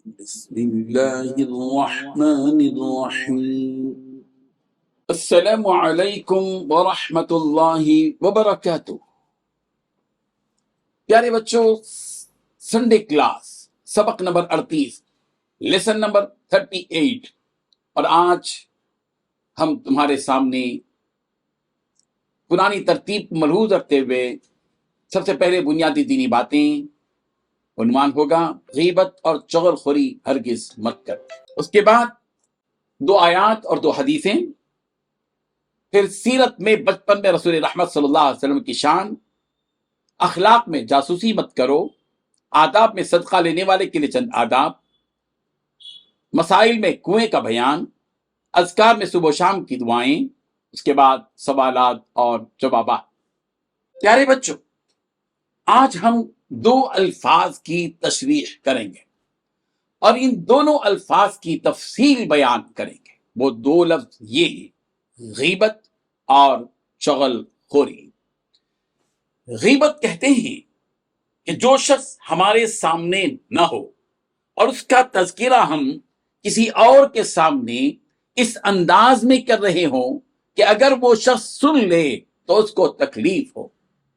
بسم اللہ الرحمن الرحیم۔ السلام علیکم ورحمۃ اللہ وبرکاتہ۔ پیارے بچوں، سنڈے کلاس سبق نمبر 38، لیسن نمبر 38، اور آج ہم تمہارے سامنے پرانی ترتیب ملحوظ رکھتے ہوئے سب سے پہلے بنیادی دینی باتیں، عنوان ہوگا غیبت اور چغل خوری ہرگز مت کر۔ اس کے بعد 2 آیات اور 2 حدیثیں، پھر سیرت میں بچپن میں رسول رحمت صلی اللہ علیہ وسلم کی شان، اخلاق میں جاسوسی مت کرو، آداب میں صدقہ لینے والے کے لیے چند آداب، مسائل میں کنویں کا بیان، اذکار میں صبح و شام کی دعائیں، اس کے بعد سوالات اور جوابات۔ پیارے بچوں، آج ہم 2 الفاظ کی تشریح کریں گے اور ان دونوں الفاظ کی تفصیل بیان کریں گے۔ وہ 2 لفظ یہ ہیں، غیبت اور چغل خوری۔ غیبت کہتے ہیں کہ جو شخص ہمارے سامنے نہ ہو اور اس کا تذکرہ ہم کسی اور کے سامنے اس انداز میں کر رہے ہوں کہ اگر وہ شخص سن لے تو اس کو تکلیف ہو،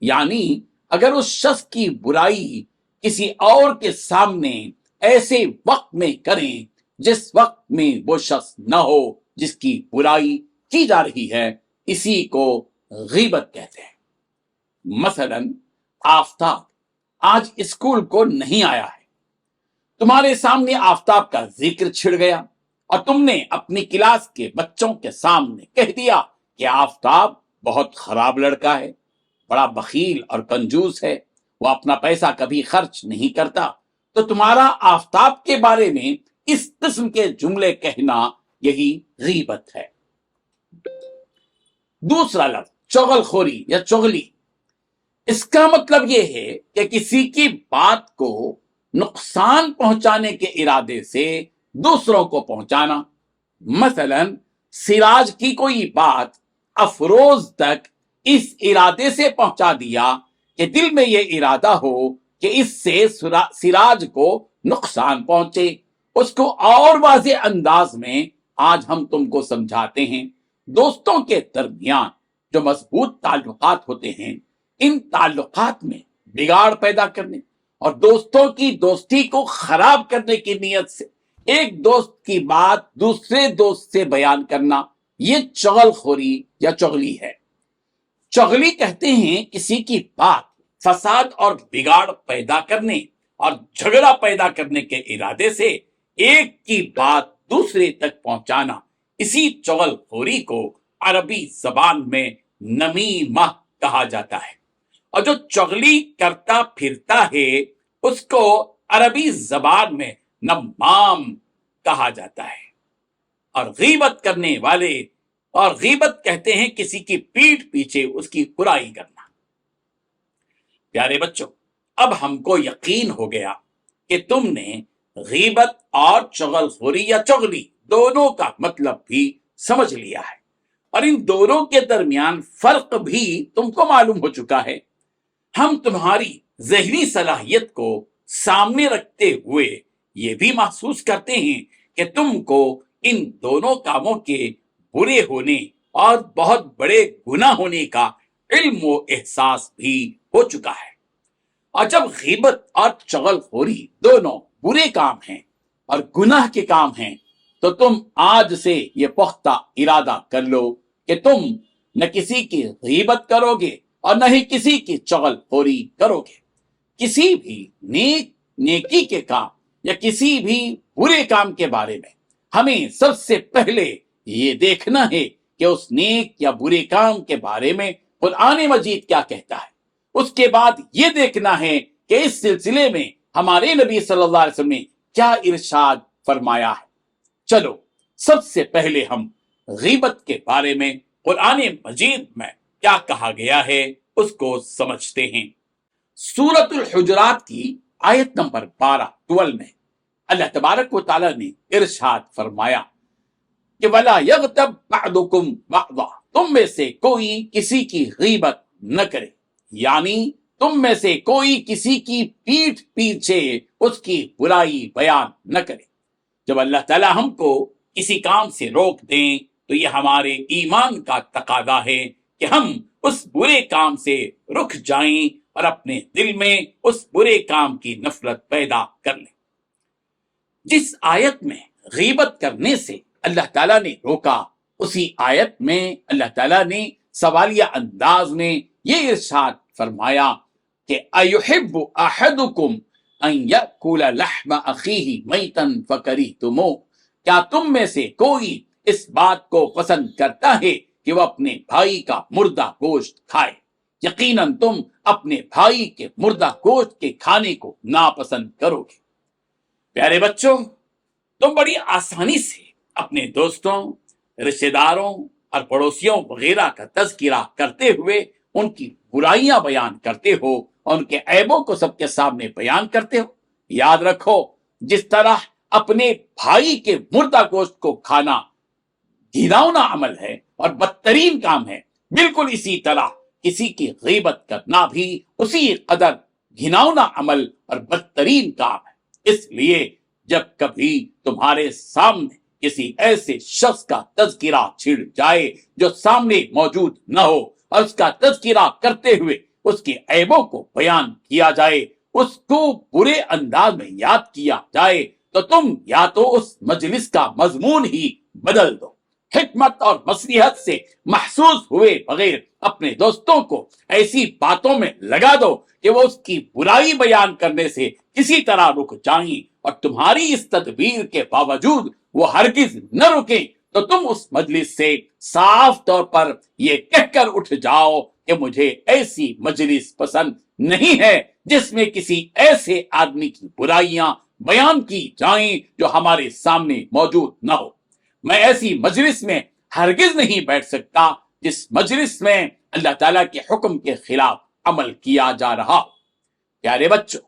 یعنی اگر اس شخص کی برائی کسی اور کے سامنے ایسے وقت میں کریں جس وقت میں وہ شخص نہ ہو جس کی برائی کی جا رہی ہے، اسی کو غیبت کہتے ہیں۔ مثلا آفتاب آج اسکول کو نہیں آیا ہے، تمہارے سامنے آفتاب کا ذکر چھڑ گیا اور تم نے اپنی کلاس کے بچوں کے سامنے کہہ دیا کہ آفتاب بہت خراب لڑکا ہے، بڑا بخیل اور کنجوس ہے، وہ اپنا پیسہ کبھی خرچ نہیں کرتا۔ تو تمہارا آفتاب کے بارے میں اس قسم کے جملے کہنا یہی غیبت ہے۔ دوسرا لفظ چغل خوری یا چغلی، اس کا مطلب یہ ہے کہ کسی کی بات کو نقصان پہنچانے کے ارادے سے دوسروں کو پہنچانا۔ مثلا سراج کی کوئی بات افروز تک اس ارادے سے پہنچا دیا کہ دل میں یہ ارادہ ہو کہ اس سے سراج کو نقصان پہنچے۔ اس کو اور واضح انداز میں آج ہم تم کو سمجھاتے ہیں۔ دوستوں کے درمیان جو مضبوط تعلقات ہوتے ہیں، ان تعلقات میں بگاڑ پیدا کرنے اور دوستوں کی دوستی کو خراب کرنے کی نیت سے ایک دوست کی بات دوسرے دوست سے بیان کرنا، یہ چغل خوری یا چغلی ہے۔ چغلی کہتے ہیں کسی کی بات فساد اور بگاڑ پیدا کرنے اور جھگڑا پیدا کرنے کے ارادے سے ایک کی بات دوسرے تک پہنچانا، اسی چغل خوری کو عربی زبان میں نمیمہ کہا جاتا ہے۔ اور جو چغلی کرتا پھرتا ہے اس کو عربی زبان میں نمام کہا جاتا ہے۔ اور غیبت کرنے والے، اور غیبت کہتے ہیں کسی کی پیٹھ پیچھے اس کی برائی کرنا۔ پیارے بچوں، اب ہم کو یقین ہو گیا کہ تم نے غیبت اور چغل خوری یا چغلی دونوں کا مطلب بھی سمجھ لیا ہے، اور ان دونوں کے درمیان فرق بھی تم کو معلوم ہو چکا ہے۔ ہم تمہاری ذہنی صلاحیت کو سامنے رکھتے ہوئے یہ بھی محسوس کرتے ہیں کہ تم کو ان دونوں کاموں کے برے ہونے اور بہت بڑے گناہ ہونے کا علم و احساس بھی ہو چکا ہے۔ اور جب غیبت اور چغل خوری دونوں برے کام ہیں اور گناہ کے کام ہیں، تو تم آج سے یہ پختہ ارادہ کر لو کہ تم نہ کسی کی غیبت کرو گے اور نہ ہی کسی کی چغل خوری کرو گے۔ کسی بھی نیکی کے کام یا کسی بھی برے کام کے بارے میں ہمیں سب سے پہلے یہ دیکھنا ہے کہ اس نیک یا برے کام کے بارے میں قرآن مجید کیا کہتا ہے۔ اس کے بعد یہ دیکھنا ہے کہ اس سلسلے میں ہمارے نبی صلی اللہ علیہ وسلم نے کیا ارشاد فرمایا ہے۔ چلو سب سے پہلے ہم غیبت کے بارے میں قرآن مجید میں کیا کہا گیا ہے اس کو سمجھتے ہیں۔ سورۃ الحجرات کی آیت نمبر 12 میں اللہ تبارک و تعالیٰ نے ارشاد فرمایا کہ وَلَا يَغْتَبْ بَعْضُكُمْ بَعْضًا، تم میں سے کوئی کسی کی غیبت نہ کرے، یعنی تم میں سے کوئی کسی کی پیٹھ پیچھے اس کی برائی بیان نہ کرے۔ جب اللہ تعالیٰ ہم کو کسی کام سے روک دیں تو یہ ہمارے ایمان کا تقاضا ہے کہ ہم اس برے کام سے رک جائیں اور اپنے دل میں اس برے کام کی نفرت پیدا کر لیں۔ جس آیت میں غیبت کرنے سے اللہ تعالیٰ نے روکا، اسی آیت میں اللہ تعالیٰ نے سوالیہ انداز میں یہ ارشاد فرمایا کہ ایحب احدکم ان یأکل لحم اخیہ میتا فکرہتموہ، کیا تم میں سے کوئی اس بات کو پسند کرتا ہے کہ وہ اپنے بھائی کا مردہ گوشت کھائے؟ یقیناً تم اپنے بھائی کے مردہ گوشت کے کھانے کو ناپسند کرو گے۔ پیارے بچوں، تم بڑی آسانی سے اپنے دوستوں، رشتہ داروں اور پڑوسیوں وغیرہ کا تذکرہ کرتے ہوئے ان کی برائیاں بیان کرتے ہو اور ان کے عیبوں کو سب کے سامنے بیان کرتے ہو۔ یاد رکھو، جس طرح اپنے بھائی کے مردہ گوشت کو کھانا گھناؤنا عمل ہے اور بدترین کام ہے، بالکل اسی طرح کسی کی غیبت کرنا بھی اسی قدر گھناؤنا عمل اور بدترین کام ہے۔ اس لیے جب کبھی تمہارے سامنے کسی ایسے شخص کا تذکرہ چھڑ جائے جو سامنے موجود نہ ہو اور اس کا تذکرہ کرتے ہوئے اس کے عیبوں کو بیان کیا جائے، اس کو برے انداز میں یاد کیا جائے، تو تم یا تو اس مجلس کا مضمون ہی بدل دو، حکمت اور مصلحت سے محسوس ہوئے بغیر اپنے دوستوں کو ایسی باتوں میں لگا دو کہ وہ اس کی برائی بیان کرنے سے کسی طرح رک جائیں، اور تمہاری اس تدبیر کے باوجود وہ ہرگز نہ رکیں، تو تم اس مجلس سے صاف طور پر یہ کہہ کر اٹھ جاؤ کہ مجھے ایسی مجلس پسند نہیں ہے جس میں کسی ایسے آدمی کی برائیاں بیان کی جائیں جو ہمارے سامنے موجود نہ ہو۔ میں ایسی مجلس میں ہرگز نہیں بیٹھ سکتا جس مجلس میں اللہ تعالیٰ کے حکم کے خلاف عمل کیا جا رہا ہو۔ پیارے بچوں،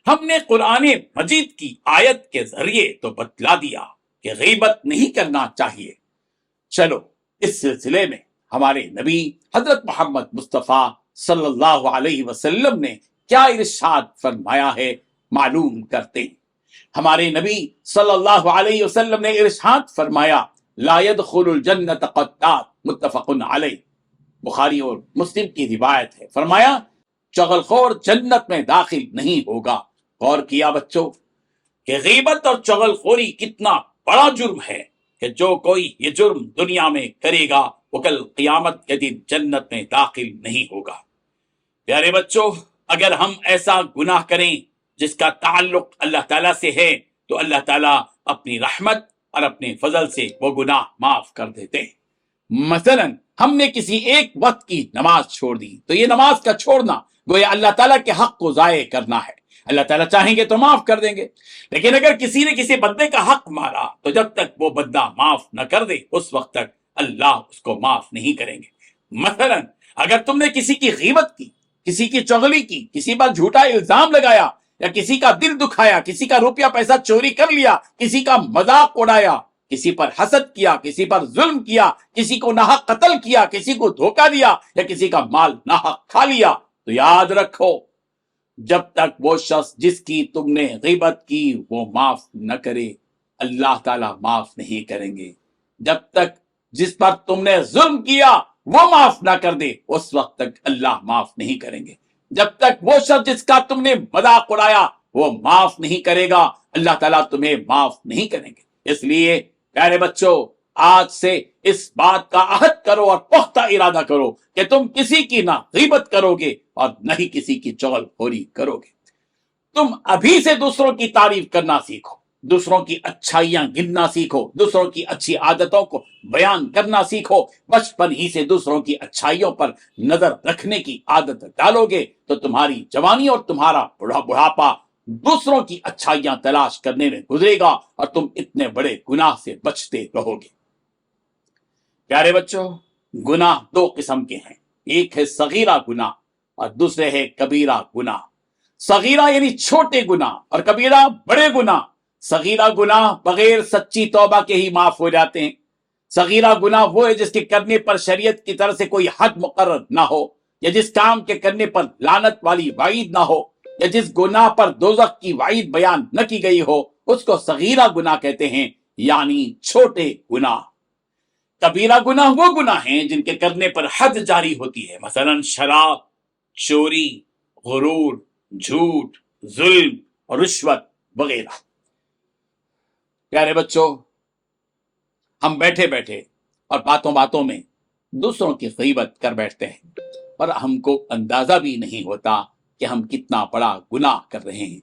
ہم نے قرآن مجید کی آیت کے ذریعے تو بتلا دیا کہ غیبت نہیں کرنا چاہیے۔ چلو اس سلسلے میں ہمارے نبی حضرت محمد مصطفیٰ صلی اللہ علیہ وسلم نے کیا ارشاد فرمایا ہے معلوم کرتے ہیں۔ ہمارے نبی صلی اللہ علیہ وسلم نے ارشاد فرمایا، لا يدخل الجنت قطات، متفق علیہ، بخاری اور مسلم کی روایت ہے۔ فرمایا چغل خور جنت میں داخل نہیں ہوگا۔ غور کیا بچوں کہ غیبت اور چغل خوری کتنا بڑا جرم ہے کہ جو کوئی یہ جرم دنیا میں کرے گا وہ کل قیامت کے دن جنت میں داخل نہیں ہوگا۔ پیارے بچوں، اگر ہم ایسا گناہ کریں جس کا تعلق اللہ تعالیٰ سے ہے تو اللہ تعالیٰ اپنی رحمت اور اپنے فضل سے وہ گناہ معاف کر دیتے ہیں۔ مثلا ہم نے کسی ایک وقت کی نماز چھوڑ دی تو یہ نماز کا چھوڑنا گویا اللہ تعالیٰ کے حق کو ضائع کرنا ہے۔ اللہ تعالیٰ چاہیں گے تو معاف کر دیں گے، لیکن اگر کسی نے کسی بندے کا حق مارا تو جب تک وہ بندہ معاف نہ کر دے اس وقت تک اللہ اس کو معاف نہیں کریں گے۔ مثلا اگر تم نے کسی کی غیبت کی، کسی کی چغلی کی، کسی پر جھوٹا الزام لگایا یا کسی کا دل دکھایا، کسی کا روپیہ پیسہ چوری کر لیا، کسی کا مذاق اڑایا، کسی پر حسد کیا، کسی پر ظلم کیا، کسی کو ناحق قتل کیا، کسی کو دھوکہ دیا یا کسی کا مال ناحق کھا لیا، تو یاد رکھو جب تک وہ شخص جس کی تم نے غیبت کی وہ معاف نہ کرے اللہ تعالیٰ معاف نہیں کریں گے۔ جب تک جس پر تم نے ظلم کیا وہ معاف نہ کر دے اس وقت تک اللہ معاف نہیں کریں گے۔ جب تک وہ شخص جس کا تم نے مذاق اڑایا وہ معاف نہیں کرے گا اللہ تعالیٰ تمہیں معاف نہیں کریں گے۔ اس لیے پیارے بچوں، آج سے اس بات کا عہد کرو اور پختہ ارادہ کرو کہ تم کسی کی نہ غیبت کرو گے اور نہ ہی کسی کی چغل خوری کرو گے۔ تم ابھی سے دوسروں کی تعریف کرنا سیکھو، دوسروں کی اچھائیاں گننا سیکھو، دوسروں کی اچھی عادتوں کو بیان کرنا سیکھو۔ بچپن ہی سے دوسروں کی اچھائیوں پر نظر رکھنے کی عادت ڈالو گے تو تمہاری جوانی اور تمہارا بڑھاپا دوسروں کی اچھائیاں تلاش کرنے میں گزرے گا اور تم اتنے بڑے گناہ سے بچتے رہو گے۔ پیارے بچوں، گناہ دو قسم کے ہیں، ایک ہے صغیرہ گناہ اور دوسرے ہے کبیرہ گناہ۔ صغیرہ یعنی چھوٹے گناہ اور کبیرہ بڑے گناہ۔ صغیرہ گناہ بغیر سچی توبہ کے ہی معاف ہو جاتے ہیں۔ صغیرہ گناہ وہ ہے جس کے کرنے پر شریعت کی طرف سے کوئی حد مقرر نہ ہو یا جس کام کے کرنے پر لعنت والی وعید نہ ہو۔ یا جس گناہ پر دوزخ کی وعید بیان نہ کی گئی ہو اس کو صغیرہ گناہ کہتے ہیں، یعنی چھوٹے گناہ۔ کبیرہ گناہ وہ گناہ ہیں جن کے کرنے پر حد جاری ہوتی ہے، مثلا شراب، چوری، غرور، جھوٹ، ظلم اور رشوت وغیرہ۔ پیارے بچوں، ہم بیٹھے بیٹھے اور باتوں باتوں میں دوسروں کی غیبت کر بیٹھتے ہیں اور ہم کو اندازہ بھی نہیں ہوتا کہ ہم کتنا بڑا گناہ کر رہے ہیں۔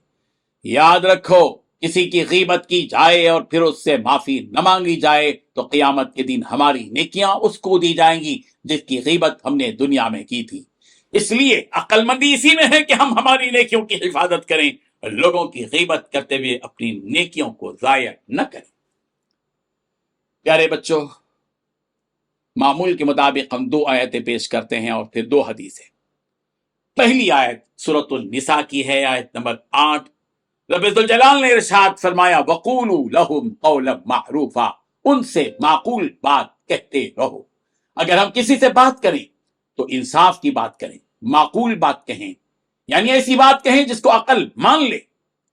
یاد رکھو، کسی کی غیبت کی جائے اور پھر اس سے معافی نہ مانگی جائے تو قیامت کے دن ہماری نیکیاں اس کو دی جائیں گی جس کی غیبت ہم نے دنیا میں کی تھی۔ اس لیے عقل مندی اسی میں ہے کہ ہم ہماری نیکیوں کی حفاظت کریں اور لوگوں کی غیبت کرتے ہوئے اپنی نیکیوں کو ضائع نہ کریں۔ پیارے بچوں، معمول کے مطابق ہم 2 آیتیں پیش کرتے ہیں اور پھر 2 حدیثیں۔ پہلی آیت سورۃ النساء کی ہے، آیت نمبر 8۔ رب ذوالجلال نے ارشاد فرمایا وَقُولُوا لَهُمْ قَوْلًا مَعْرُوفًا، ان سے معقول بات کہتے رہو۔ اگر ہم کسی سے بات کریں تو انصاف کی بات کریں، معقول بات کہیں، یعنی ایسی بات کہیں جس کو عقل مان لے۔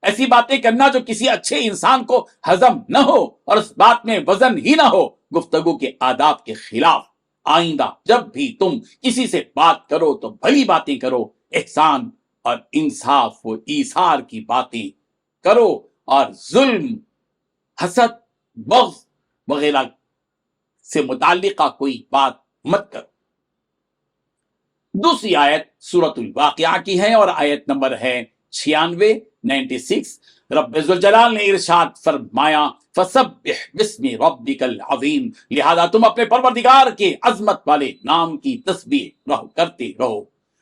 ایسی باتیں کرنا جو کسی اچھے انسان کو ہضم نہ ہو اور اس بات میں وزن ہی نہ ہو، گفتگو کے آداب کے خلاف۔ آئندہ جب بھی تم کسی سے بات کرو تو بھلی باتیں کرو، احسان اور انصاف و ایثار کی باتیں کرو اور ظلم، حسد، بغض وغیرہ سے متعلقہ کوئی بات مت کرو۔ دوسری آیت سورۃ الواقعہ کی ہے اور آیت نمبر ہے 96۔ رب ذوالجلال نے ارشاد فرمایا فسبح باسم ربک العظیم، لہذا تم اپنے پروردگار کے عظمت والے نام کی تسبیح کرتے رہو۔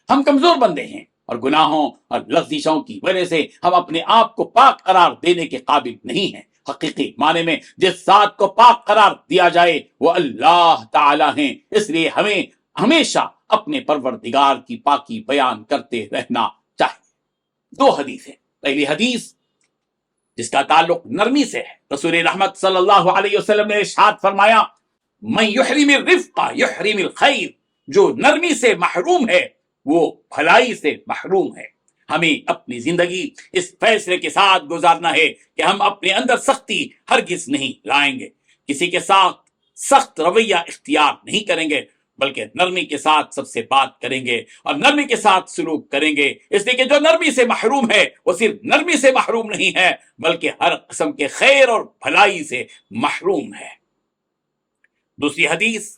ہم کمزور بندے ہیں اور گناہوں اور لغزشوں کی وجہ سے ہم اپنے آپ کو پاک قرار دینے کے قابل نہیں ہیں۔ حقیقی معنی میں جس ذات کو پاک قرار دیا جائے وہ اللہ تعالی ہیں، اس لیے ہمیں ہمیشہ اپنے پروردگار کی پاکی بیان کرتے رہنا چاہیے۔ 2 حدیثیں۔ پہلی حدیث جس کا تعلق نرمی سے ہے، رسول رحمت صلی اللہ علیہ وسلم نے ارشاد فرمایا من یحرم الرفق یحرم الخیر، جو نرمی سے محروم ہے وہ بھلائی سے محروم ہے۔ ہمیں اپنی زندگی اس فیصلے کے ساتھ گزارنا ہے کہ ہم اپنے اندر سختی ہرگز نہیں لائیں گے، کسی کے ساتھ سخت رویہ اختیار نہیں کریں گے، بلکہ نرمی کے ساتھ سب سے بات کریں گے اور نرمی کے ساتھ سلوک کریں گے، اس لیے کہ جو نرمی سے محروم ہے وہ صرف نرمی سے محروم نہیں ہے بلکہ ہر قسم کے خیر اور بھلائی سے محروم ہے۔ دوسری حدیث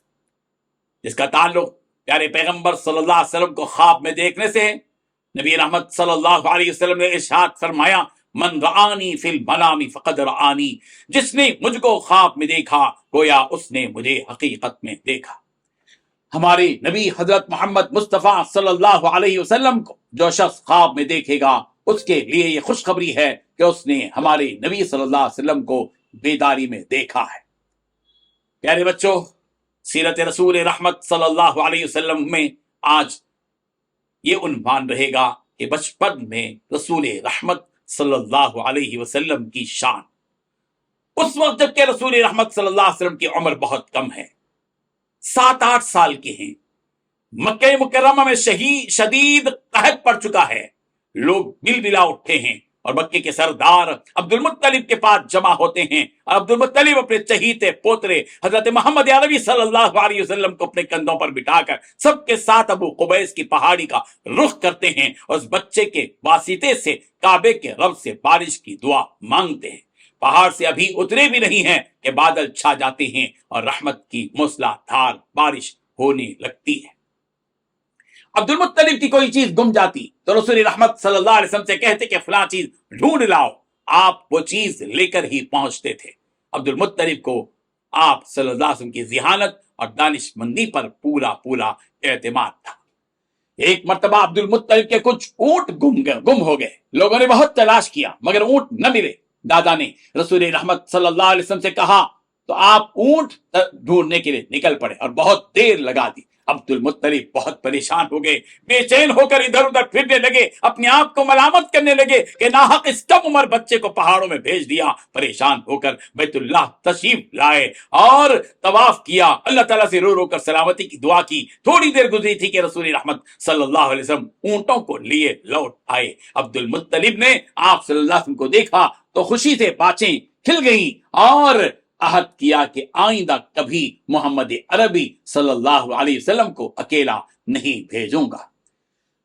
جس کا تعلق پیارے پیغمبر صلی اللہ علیہ وسلم کو خواب میں دیکھنے سے ہے، نبی رحمت صلی اللہ علیہ وسلم نے ارشاد فرمایا من رآنی فی المنام فقد رآنی، جس نے مجھ کو خواب میں دیکھا گویا اس نے مجھے حقیقت میں دیکھا۔ ہمارے نبی حضرت محمد مصطفیٰ صلی اللہ علیہ وسلم کو جو شخص خواب میں دیکھے گا اس کے لیے یہ خوشخبری ہے کہ اس نے ہمارے نبی صلی اللہ علیہ وسلم کو بیداری میں دیکھا ہے۔ پیارے بچوں، سیرت رسول رحمت صلی اللہ علیہ وسلم میں آج یہ عنوان رہے گا کہ بچپن میں رسول رحمت صلی اللہ علیہ وسلم کی شان۔ اس وقت جب کہ رسول رحمت صلی اللہ علیہ وسلم کی عمر بہت کم ہے، 7-8 سال کے ہیں، مکہ مکرمہ میں شدید قحط پڑ چکا ہے، لوگ بل بلا اٹھے ہیں اور مکے کے سردار عبد المطلب کے پاس جمع ہوتے ہیں اور عبد المطلب اپنے چہیتے پوترے حضرت محمد عربی صلی اللہ علیہ وسلم کو اپنے کندھوں پر بٹھا کر سب کے ساتھ ابو قبیس کی پہاڑی کا رخ کرتے ہیں اور اس بچے کے واسطے سے کعبے کے رب سے بارش کی دعا مانگتے ہیں۔ پہاڑ سے ابھی اترے بھی نہیں ہیں کہ بادل چھا جاتے ہیں اور رحمت کی موسلا دھار بارش ہونے لگتی ہے۔ عبد المطلب کی کوئی چیز گم جاتی تو رسول رحمت صلی اللہ علیہ وسلم سے کہتے کہ فلاں چیز ڈھونڈ لاؤ، آپ وہ چیز لے کر ہی پہنچتے تھے۔ عبد المطلب کو آپ صلی اللہ علیہ وسلم کی ذہانت اور دانش مندی پر پورا اعتماد تھا۔ ایک مرتبہ عبد المطلب کے کچھ اونٹ گم ہو گئے، لوگوں نے بہت تلاش کیا مگر اونٹ نہ ملے۔ دادا نے رسول رحمت صلی اللہ علیہ وسلم سے کہا تو آپ اونٹ ڈھونڈنے کے لیے نکل پڑے اور بہت دیر لگا دی۔ عبد المطلب بہت پریشان ہو گئے، بے چین ہو کر ادھر ادھر پھرنے لگے، اپنے آپ کو ملامت کرنے لگے کہ ناحق اس کم عمر بچے کو پہاڑوں میں بھیج دیا۔ پریشان ہو کر بیت اللہ تشریف لائے اور طواف کیا، اللہ تعالیٰ سے رو رو کر سلامتی کی دعا کی۔ تھوڑی دیر گزری تھی کہ رسول رحمت صلی اللہ علیہ وسلم اونٹوں کو لیے لوٹ آئے۔ عبد المطلب نے آپ صلی اللہ علیہ وسلم کو دیکھا تو خوشی سے باچیں کھل گئیں اور عہد کیا کہ آئندہ کبھی محمد عربی صلی اللہ علیہ وسلم کو اکیلا نہیں بھیجوں گا۔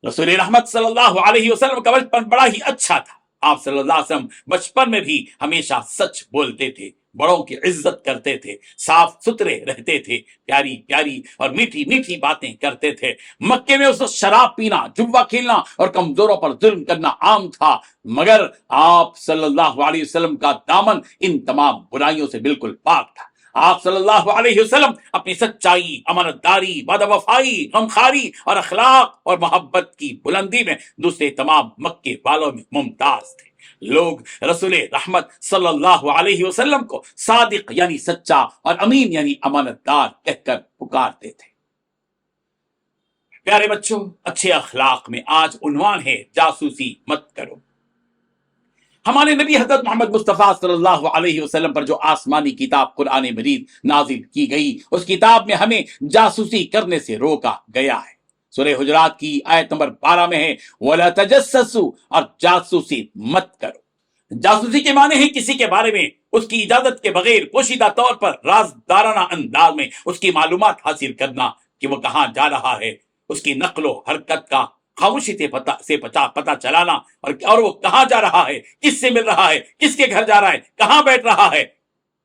رسول رحمت صلی اللہ علیہ وسلم کا بچپن بڑا ہی اچھا تھا۔ آپ صلی اللہ علیہ وسلم بچپن میں بھی ہمیشہ سچ بولتے تھے، بڑوں کی عزت کرتے تھے، صاف ستھرے رہتے تھے، پیاری پیاری اور میٹھی میٹھی باتیں کرتے تھے۔ مکے میں اس وقت شراب پینا، جوا کھیلنا اور کمزوروں پر ظلم کرنا عام تھا، مگر آپ صلی اللہ علیہ وسلم کا دامن ان تمام برائیوں سے بالکل پاک تھا۔ آپ صلی اللہ علیہ وسلم اپنی سچائی، امانت داری، وعدہ وفائی، غمخواری اور اخلاق اور محبت کی بلندی میں دوسرے تمام مکے والوں میں ممتاز تھے۔ لوگ رسول رحمت صلی اللہ علیہ وسلم کو صادق یعنی سچا اور امین یعنی امانت دار کہہ کر پکارتے تھے۔ پیارے بچوں، اچھے اخلاق میں آج عنوان ہے جاسوسی مت کرو۔ ہمارے نبی حضرت محمد مصطفیٰ صلی اللہ علیہ وسلم پر جو آسمانی کتاب قرآن مجید نازل کی گئی، اس کتاب میں ہمیں جاسوسی کرنے سے روکا گیا ہے۔ سورہ حجرات کی آیت نمبر 12 میں ہے وَلَا تَجَسَّسُوا، اور جاسوسی مت کرو۔ جاسوسی کے معنی ہے کسی کے بارے میں اس کی اجازت کے بغیر پوشیدہ طور پر رازدارانہ انداز میں اس کی معلومات حاصل کرنا کہ وہ کہاں جا رہا ہے، اس کی نقل و حرکت کا خاموشی سے پتہ چلانا، اور وہ کہاں جا رہا ہے، کس سے مل رہا ہے، کس کے گھر جا رہا ہے، کہاں بیٹھ رہا ہے،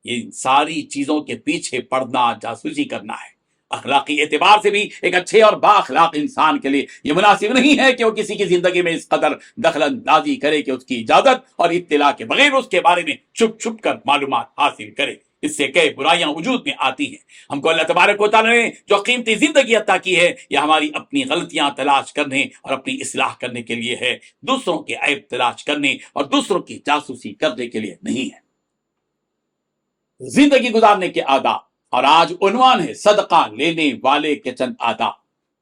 یہ ساری چیزوں کے پیچھے پڑنا جاسوسی کرنا ہے۔ اخلاقی اعتبار سے بھی ایک اچھے اور با اخلاق انسان کے لیے یہ مناسب نہیں ہے کہ وہ کسی کی زندگی میں اس قدر دخل اندازی کرے کہ اس کی اجازت اور اطلاع کے بغیر اس کے بارے میں چھپ چھپ کر معلومات حاصل کرے۔ اس سے کئی برائیاں وجود میں آتی ہیں۔ ہم کو اللہ تبارک و تعالیٰ نے جو قیمتی زندگی عطا کی ہے، یہ ہماری اپنی غلطیاں تلاش کرنے اور اپنی اصلاح کرنے کے لیے ہے، دوسروں کے عیب تلاش کرنے اور دوسروں کی جاسوسی کرنے کے لیے نہیں ہے۔ زندگی گزارنے کے آداب، اور آج عنوان ہے صدقہ لینے والے کے چند آداب۔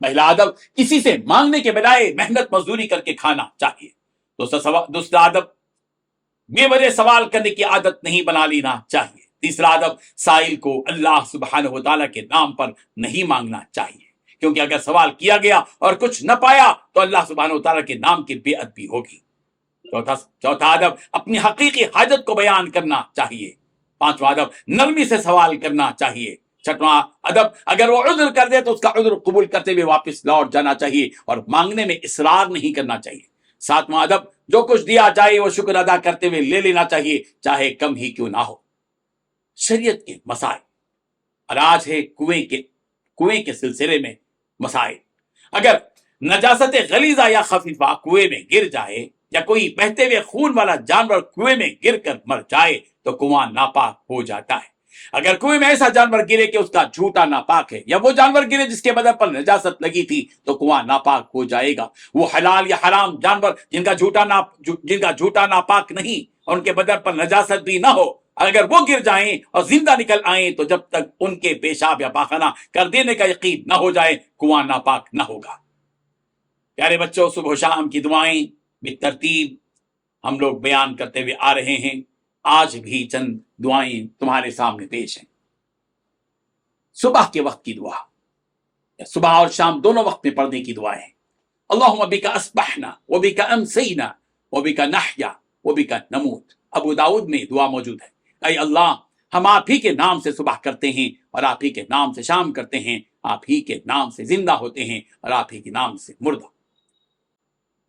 پہلا ادب، کسی سے مانگنے کے بجائے محنت مزدوری کر کے کھانا چاہیے۔ دوسرا ادب، بے وجہ سوال کرنے کی عادت نہیں بنا لینا چاہیے۔ تیسرا ادب، سائل کو اللہ سبحانہ و تعالیٰ کے نام پر نہیں مانگنا چاہیے، کیونکہ اگر سوال کیا گیا اور کچھ نہ پایا تو اللہ سبحانہ و تعالیٰ کے نام کی بے ادبی ہوگی۔ چوتھا ادب، اپنی حقیقی حاجت کو بیان کرنا چاہیے۔ پانچواں ادب، نرمی سے سوال کرنا چاہیے۔ چھٹواں ادب، اگر وہ عذر کر دے تو اس کا عذر قبول کرتے ہوئے واپس لوٹ جانا چاہیے اور مانگنے میں اصرار نہیں کرنا چاہیے۔ ساتواں ادب، جو کچھ دیا جائے وہ شکر ادا کرتے ہوئے لے لینا چاہیے، چاہے کم ہی کیوں نہ ہو۔ شریعت کے مسائل، اور آج ہے کنویں کے سلسلے میں مسائل۔ اگر نجاست غلیظہ یا خفیفہ کنویں میں گر جائے، یا کوئی بہتے ہوئے خون والا جانور کنویں میں گر کر مر جائے تو کنواں ناپاک ہو جاتا ہے۔ اگر کنویں میں ایسا جانور گرے کہ اس کا جھوٹا ناپاک ہے، یا وہ جانور گرے جس کے بدن پر نجاست لگی تھی، تو کنواں ناپاک ہو جائے گا۔ وہ حلال یا حرام جانور جن کا جھوٹا ناپاک نہیں اور ان کے بدن پر نجاست بھی نہ ہو، اگر وہ گر جائیں اور زندہ نکل آئیں تو جب تک ان کے پیشاب یا پاخانہ کر دینے کا یقین نہ ہو جائے کنواں ناپاک نہ ہوگا۔ پیارے بچوں، صبح و شام کی دعائیں بالترتیب ہم لوگ بیان کرتے ہوئے آ رہے ہیں۔ آج بھی چند دعائیں تمہارے سامنے پیش ہیں۔ صبح کے وقت کی دعا، صبح اور شام دونوں وقت میں پڑھنے کی دعائیں۔ اللہم بک اصبحنا وبک امسینا وبک نحیا وبک نموت۔ ابو داؤد میں دعا موجود ہے، اے اللہ، ہم آپ ہی کے نام سے صبح کرتے ہیں اور آپ ہی کے نام سے شام کرتے ہیں، آپ ہی کے نام سے زندہ ہوتے ہیں اور آپ ہی کے نام سے مردہ۔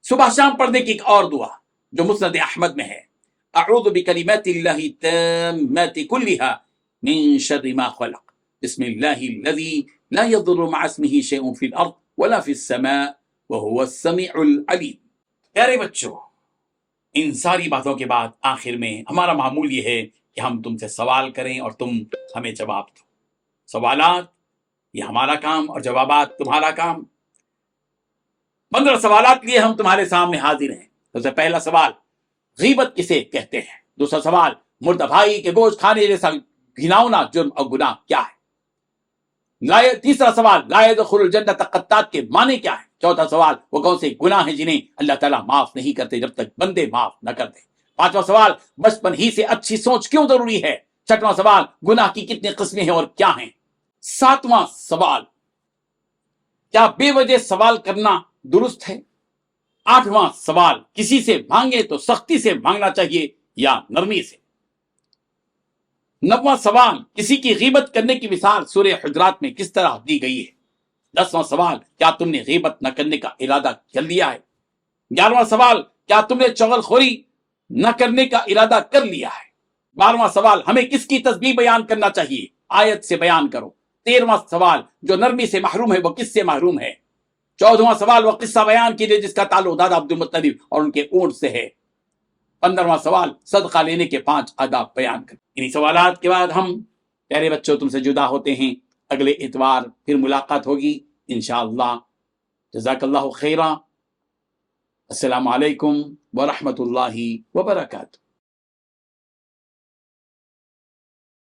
صبح شام پڑھنے کی ایک اور دعا جو مسند احمد میں ہے، اعوذ بکلمات اللہ التامات کلها من شر ما خلق بسم اللہ الذی لا يضر مع اسمه شیء فی الارض ولا فی السماء وهو السمیع العلیم۔ پیارے بچوں، ان ساری باتوں کے بعد آخر میں ہمارا معمول یہ ہے کہ ہم تم سے سوال کریں اور تم ہمیں جواب دو۔ سوالات یہ ہمارا کام اور جوابات تمہارا کام۔ 15 سوالات لیے ہم تمہارے سامنے حاضر ہیں۔ سب سے پہلا سوال، غیبت کسے کہتے ہیں؟ دوسرا سوال، مردہ بھائی کے گوشت کھانے جیسا گھناؤنا جرم اور گناہ کیا ہے؟ تیسرا سوال لا يدخل الجنت قطات کے معنی کیا ہے؟ چوتھا سوال وہ کون سے گناہ ہیں جنہیں اللہ تعالیٰ معاف نہیں کرتے جب تک بندے معاف نہ کرتے؟ پانچواں سوال بچپن ہی سے اچھی سوچ کیوں ضروری ہے؟ چھٹواں سوال گناہ کی کتنی قسمیں ہیں اور کیا ہیں؟ ساتواں سوال کیا بے وجہ سوال کرنا درست ہے؟ آٹھواں سوال کسی سے مانگے تو سختی سے مانگنا چاہیے یا نرمی سے؟ نواں سوال کسی کی غیبت کرنے کی مثال سورہ حجرات میں کس طرح دی گئی ہے؟ دسواں سوال کیا تم نے غیبت نہ کرنے کا ارادہ کر لیا ہے؟ گیارہواں سوال کیا تم نے چغل خوری نہ کرنے کا ارادہ کر لیا ہے؟ بارہواں سوال ہمیں کس کی تسبیح بیان کرنا چاہیے؟ آیت سے بیان کرو۔ تیرہواں سوال جو نرمی سے محروم ہے وہ کس سے محروم ہے؟ چودہواں سوال وہ قصہ بیان کیجیے جس کا تعلق دادا عبدالمطلب اور ان کے اونٹ سے ہے۔ 15واں سوال صدقہ لینے کے 5 آداب بیان کریں۔ انہی سوالات کے بعد ہم پیارے بچوں تم سے جدا ہوتے ہیں۔ اگلے اتوار پھر ملاقات ہوگی انشاءاللہ۔ جزاک اللہ خیرا۔ السلام علیکم ورحمۃ اللہ وبرکاتہ۔